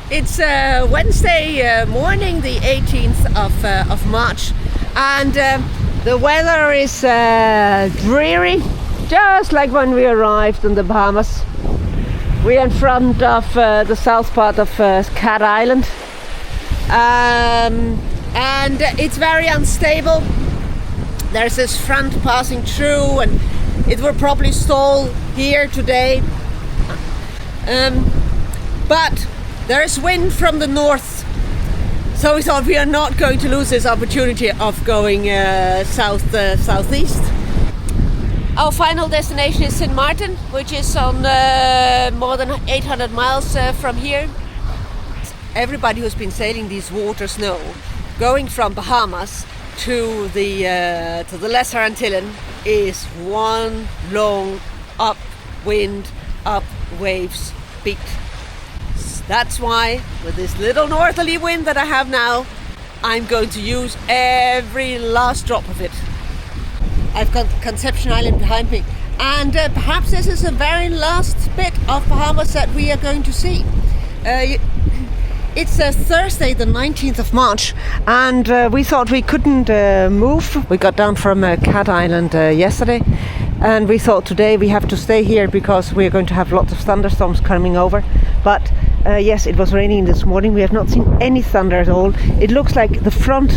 It's Wednesday morning, the 18th of March, and the weather is dreary, just like when we arrived in the Bahamas. We're in front of the south part of Cat Island, and it's very unstable. There's this front passing through, and it will probably stall here today. But there is wind from the north, so we thought we are not going to lose this opportunity of going southeast. Our final destination is St. Martin, which is on more than 800 miles from here. Everybody who's been sailing these waters know, going from Bahamas to the Lesser Antilles is one long upwind, up waves beat. That's why, with this little northerly wind that I have now, I'm going to use every last drop of it. I've got Conception Island behind me, and perhaps this is the very last bit of Bahamas that we are going to see. It's Thursday, the 19th of March, and we thought we couldn't move. We got down from Cat Island yesterday, and we thought today we have to stay here because we're going to have lots of thunderstorms coming over. But yes, it was raining this morning. We have not seen any thunder at all. It looks like the front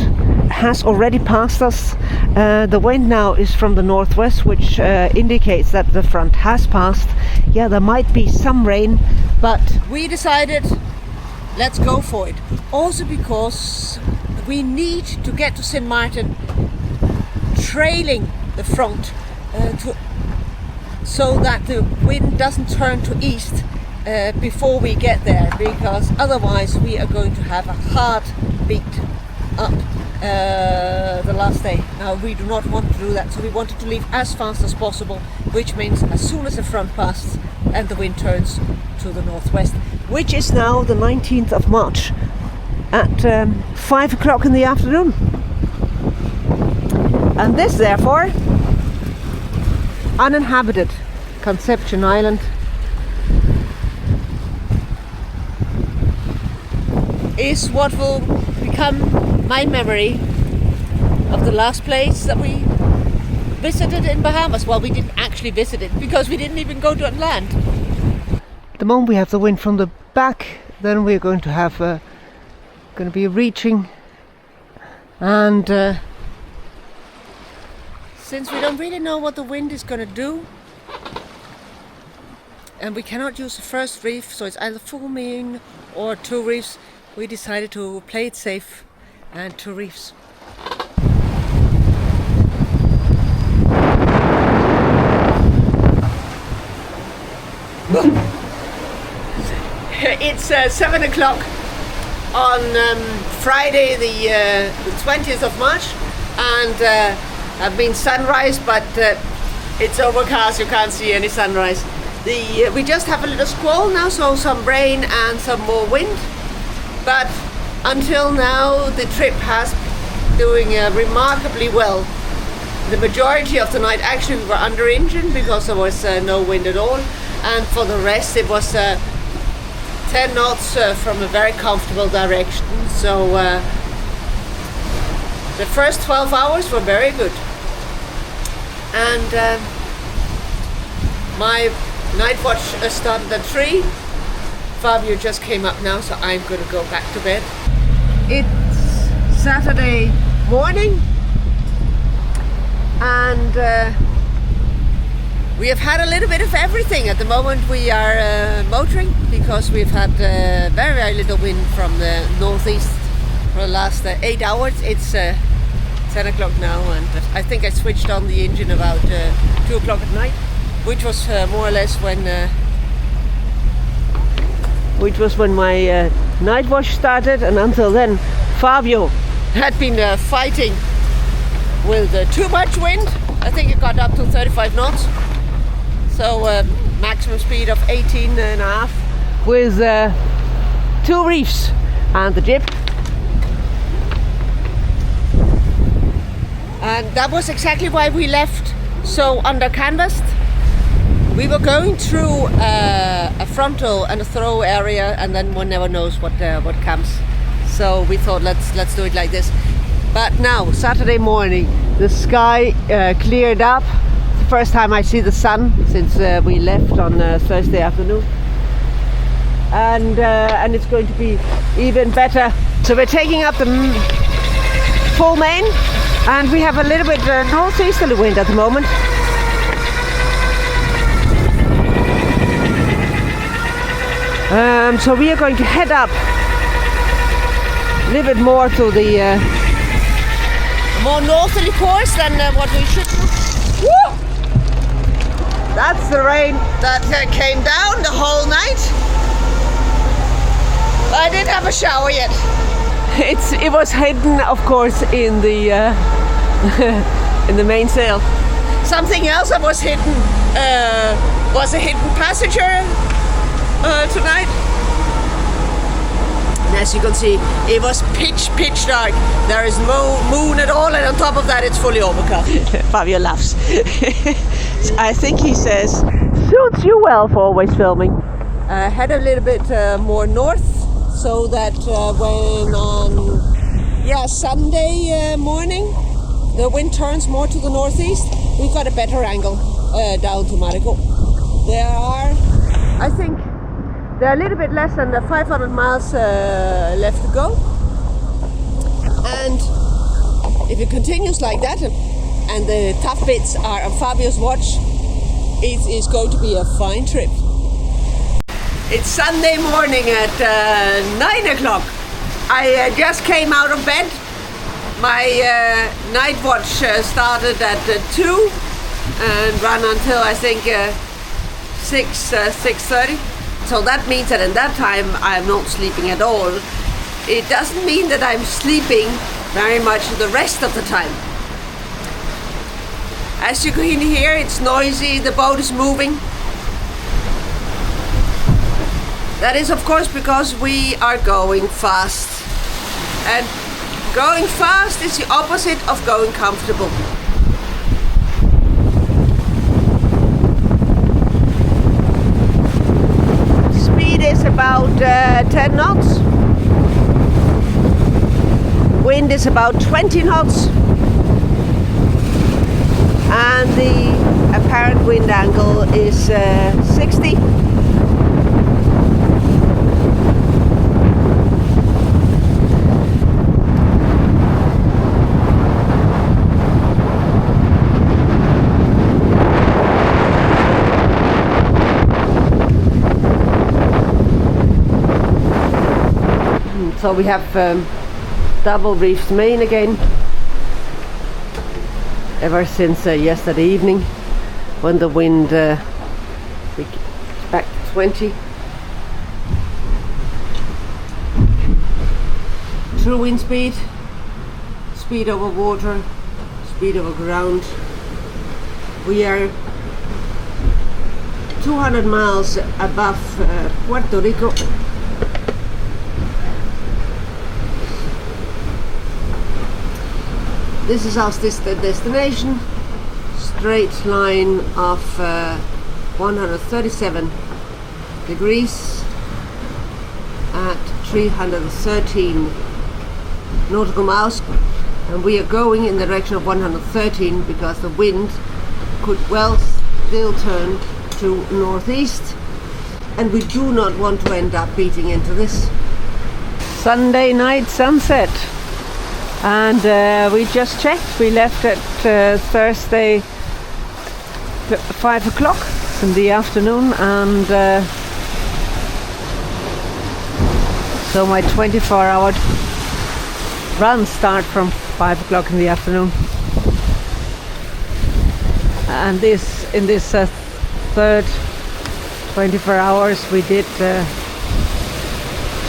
has already passed us. The wind now is from the northwest, which indicates that the front has passed. Yeah, there might be some rain, but we decided let's go for it. Also because we need to get to St. Martin trailing the front so that the wind doesn't turn to east before we get there, because otherwise we are going to have a hard beat up the last day. Now we do not want to do that, so we wanted to leave as fast as possible, which means as soon as the front passes and the wind turns to the northwest, which is now the 19th of March at 5 o'clock in the afternoon. And this, therefore, uninhabited Conception Island is what will become my memory of the last place that we visited in Bahamas. Well, we didn't actually visit it because we didn't even go to land. The moment we have the wind from the back, then we're going to have going to be reaching, and since we don't really know what the wind is going to do, and we cannot use the first reef, so it's either full moon or two reefs, we decided to play it safe and two reefs. It's 7 o'clock on Friday the 20th of March, and I've been sunrise, but it's overcast, you can't see any sunrise. We just have a little squall now, so some rain and some more wind, but until now the trip has been doing remarkably well. The majority of the night actually we were under engine because there was no wind at all, and for the rest it was 10 knots from a very comfortable direction. So the first 12 hours were very good, and my night watch started at 3. Fabio just came up now, so I'm going to go back to bed. It's Saturday morning, and we have had a little bit of everything. At the moment we are motoring because we've had very, very little wind from the northeast for the last 8 hours. It's 10 o'clock now, and I think I switched on the engine about 2 o'clock at night, which was more or less when my night watch started, and until then Fabio had been fighting with too much wind. I think it got up to 35 knots. So maximum speed of 18 and a half with 2 reefs and the jib. And that was exactly why we left so under canvassed. We were going through a frontal and a throw area, and then one never knows what comes. So we thought let's do it like this. But now Saturday morning, the sky cleared up. It's the first time I see the sun since we left on Thursday afternoon, and it's going to be even better. So we're taking up the full main, and we have a little bit northeasterly wind at the moment. So we are going to head up a little bit more to the more northerly course than what we should do. Woo! That's the rain that came down the whole night. I didn't have a shower yet. It was hidden, of course, in the in the mainsail. Something else that was hidden was a hidden passenger tonight. And as you can see, it was pitch dark. There is no moon at all, and on top of that it's fully overcast. Fabio laughs. I think he says, suits you well for always filming. Head a little bit more north, so that when on Sunday morning the wind turns more to the northeast, we've got a better angle down to Marico. There are a little bit less than 500 miles left to go, and if it continues like that and the tough bits are on Fabio's watch, it is going to be a fine trip. It's Sunday morning at 9 o'clock. I just came out of bed. My night watch started at 2 and ran until I think 6:30. So that means that in that time I'm not sleeping at all. It doesn't mean that I'm sleeping very much the rest of the time. As you can hear, it's noisy, the boat is moving. That is of course because we are going fast. And going fast is the opposite of going comfortable. Is about 10 knots. Wind is about 20 knots, and the apparent wind angle is 60. So we have double reefed main again ever since yesterday evening, when the wind back to 20. True wind speed, speed over water, speed over ground. We are 200 miles above Puerto Rico. This is our destination, straight line of 137 degrees at 313 nautical miles, and we are going in the direction of 113 because the wind could well still turn to northeast, and we do not want to end up beating into this. Sunday night sunset. And we just checked. We left at Thursday 5 o'clock in the afternoon, and so my 24-hour runs start from 5 o'clock in the afternoon. And in this third 24 hours we did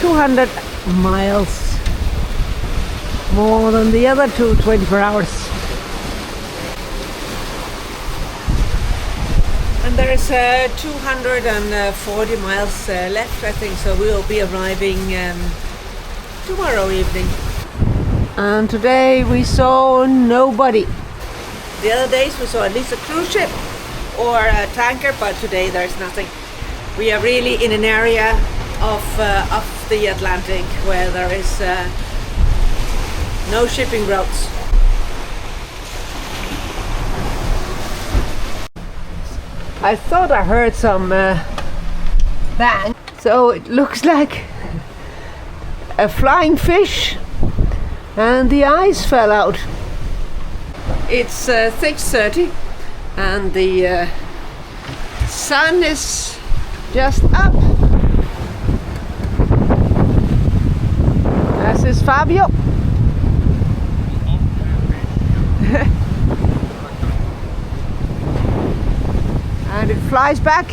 200 miles. More than the other 24 hours. And there is 240 miles left, I think, so we will be arriving tomorrow evening. And today we saw nobody. The other days we saw at least a cruise ship, or a tanker, but today there's nothing. We are really in an area of the Atlantic where there is no shipping routes. I thought I heard some bang, so it looks like a flying fish and the eyes fell out. It's 6:30 and the sun is just up. This is Fabio. And it flies back.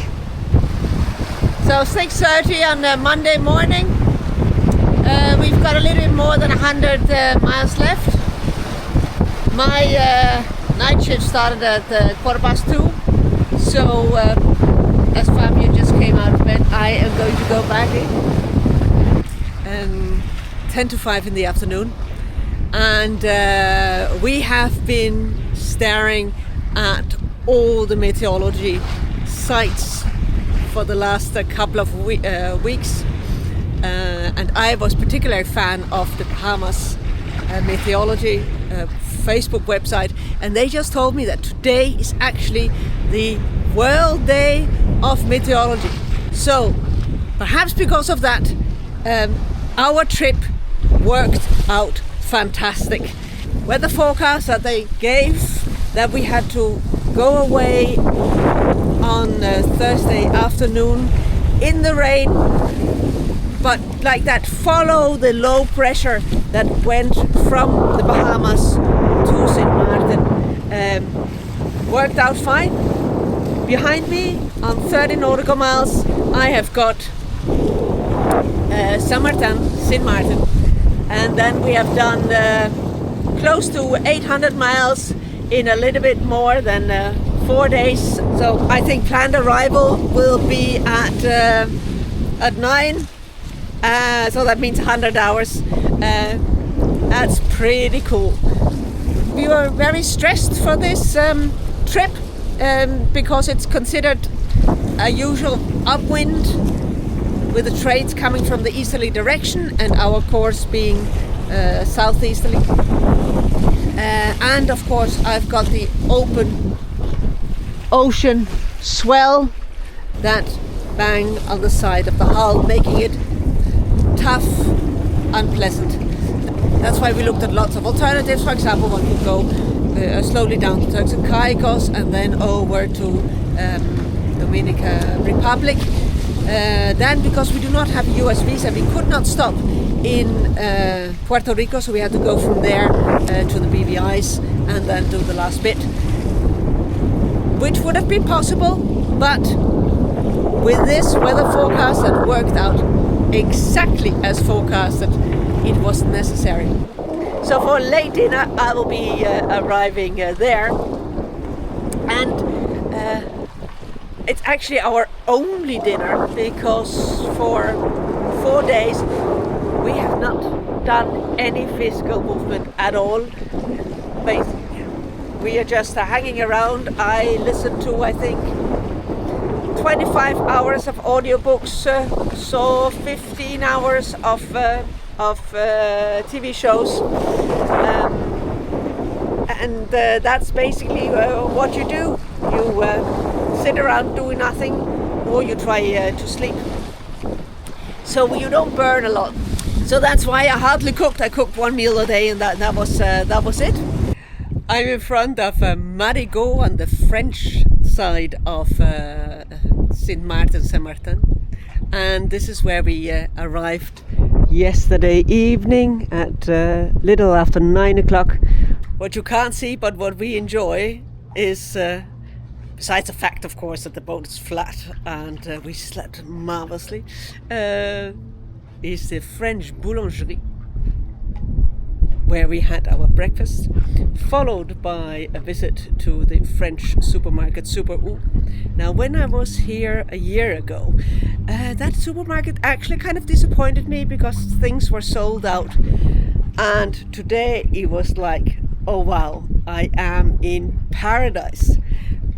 So 6:30 on a Monday morning. We've got a little bit more than 100 miles left. My night shift started at 2:15. So as Fabio just came out of bed, I am going to go back in 10 to 5 in the afternoon. And we have been staring at all the meteorology sites for the last couple of weeks. And I was particularly a fan of the Bahamas meteorology Facebook website, and they just told me that today is actually the World Day of Meteorology. So perhaps because of that, our trip worked out fantastic. Weather forecast that they gave, that we had to go away on Thursday afternoon in the rain, but like that, follow the low pressure that went from the Bahamas to St. Martin. Worked out fine. Behind me on 30 nautical miles I have got St. Martin, and then we have done close to 800 miles in a little bit more than 4 days. So I think planned arrival will be at 9. So that means 100 hours. That's pretty cool. We were very stressed for this trip because it's considered a usual upwind with the trades coming from the easterly direction and our course being southeasterly. And of course I've got the open ocean swell that bang on the side of the hull, making it tough, unpleasant. That's why we looked at lots of alternatives. For example, one could go slowly down to Turks and Caicos and then over to Dominican Republic. Then, because we do not have a US visa, we could not stop in Puerto Rico, so we had to go from there to the BVIs and then do the last bit, which would have been possible, but with this weather forecast that worked out exactly as forecasted, it wasn't necessary. So for late dinner I will be arriving there, and it's actually our only dinner because for 4 days we have not done any physical movement at all. Basically, we are just hanging around. I listened to, I think, 25 hours of audiobooks, saw 15 hours of TV shows, and that's basically what you do. You sit around doing nothing, or you try to sleep. So you don't burn a lot. So that's why I hardly cooked. I cooked one meal a day, and that was it. I'm in front of Marigot on the French side of St. Martin, and this is where we arrived yesterday evening at little after 9 o'clock. What you can't see, but what we enjoy is, besides the fact, of course, that the boat is flat and we slept marvelously, is the French boulangerie, where we had our breakfast, followed by a visit to the French supermarket Super U. Now, when I was here a year ago, that supermarket actually kind of disappointed me because things were sold out. And today it was like, oh wow, I am in paradise.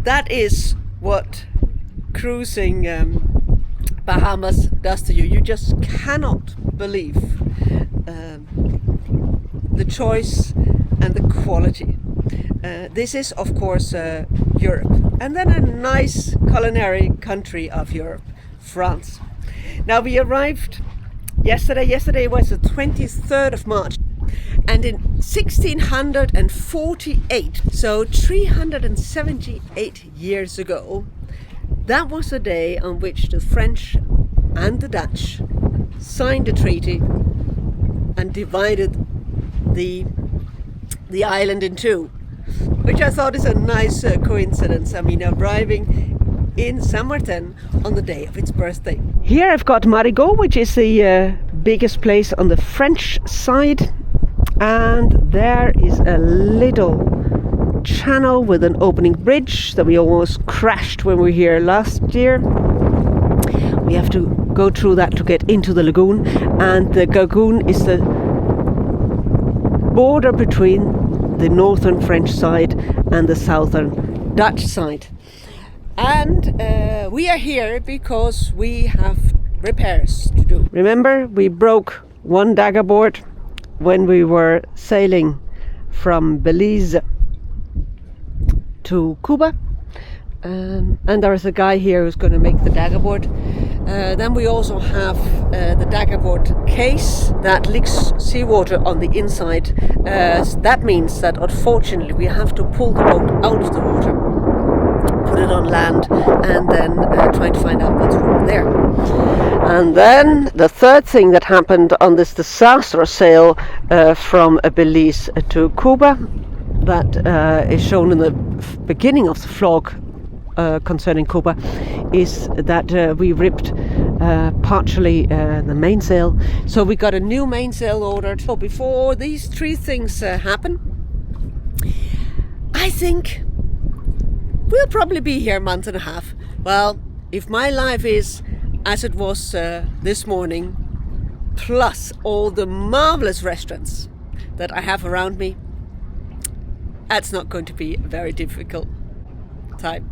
That is what cruising Bahamas does to you. You just cannot believe the choice and the quality. This is, of course, Europe, and then a nice culinary country of Europe, France. Now, we arrived yesterday. Yesterday was the 23rd of March, and in 1648, so 378 years ago, that was the day on which the French and the Dutch signed a treaty and divided the island in two, which I thought is a nice coincidence. I mean, arriving in Saint Martin on the day of its birthday. Here I've got Marigot, which is the biggest place on the French side, and there is a little channel with an opening bridge that we almost crashed when we were here last year. We have to go through that to get into the lagoon, and the lagoon is the border between the northern French side and the southern Dutch side. And we are here because we have repairs to do. Remember, we broke one dagger board when we were sailing from Belize to Cuba, and there is a guy here who's going to make the dagger board. Then we also have the dagger board case that leaks seawater on the inside. That means that unfortunately we have to pull the boat out of the water, put it on land, and then try to find out what's wrong there. And then the third thing that happened on this disastrous sail from Belize to Cuba, that is shown in the beginning of the vlog concerning Cuba, is that we ripped partially the mainsail. So we got a new mainsail ordered. So before these three things happen, I think we'll probably be here a month and a half. Well, if my life is as it was this morning, plus all the marvelous restaurants that I have around me, that's not going to be a very difficult time.